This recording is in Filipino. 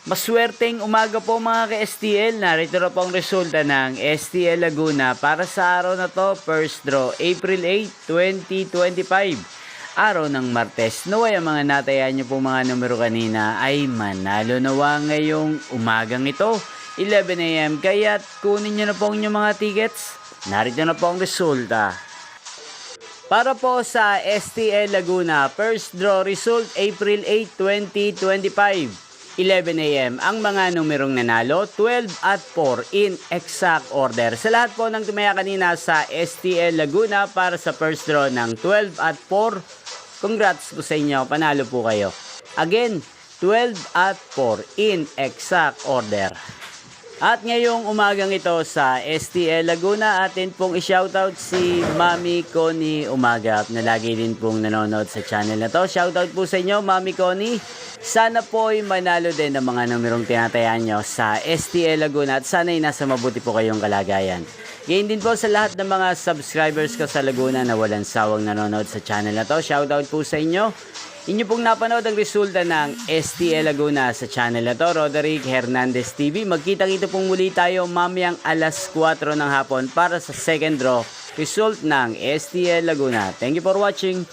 Maswerteng umaga po mga ka-STL. Narito na po ang resulta ng STL Laguna para sa araw na to. First draw, April 8, 2025. Araw ng Martes. Naway ang mga natayaan nyo po mga numero kanina ay manalo nawa ngayong umagang ito. 11 AM. Kaya't kunin nyo na po ang inyong mga tickets. Narito na po ang resulta. Para po sa STL Laguna, first draw result April 8, 2025. 11 AM ang mga numerong nanalo, 12 at 4 in exact order. Sa lahat po ng tumaya kanina sa STL Laguna para sa first draw ng 12 at 4, congrats po sa inyo, panalo po kayo. Again, 12 at 4 in exact order. At ngayong umagang ito sa STL Laguna, atin pong i-shoutout si Mami Connie Umaga na lagi din pong nanonood sa channel na to. Shoutout po sa inyo, Mami Connie. Sana po ay manalo din ng mga numerong tinatayaan nyo sa STL Laguna at sana'y nasa mabuti po kayong kalagayan. Ngayon din po sa lahat ng mga subscribers ko sa Laguna na walang sawang nanonood sa channel na to. Shoutout po sa inyo. Inyo pong napanood ang resulta ng STL Laguna sa channel na to, Roderick Hernandez TV. Magkita-kita pong muli tayo mamayang alas 4 ng hapon para sa second draw result ng STL Laguna. Thank you for watching.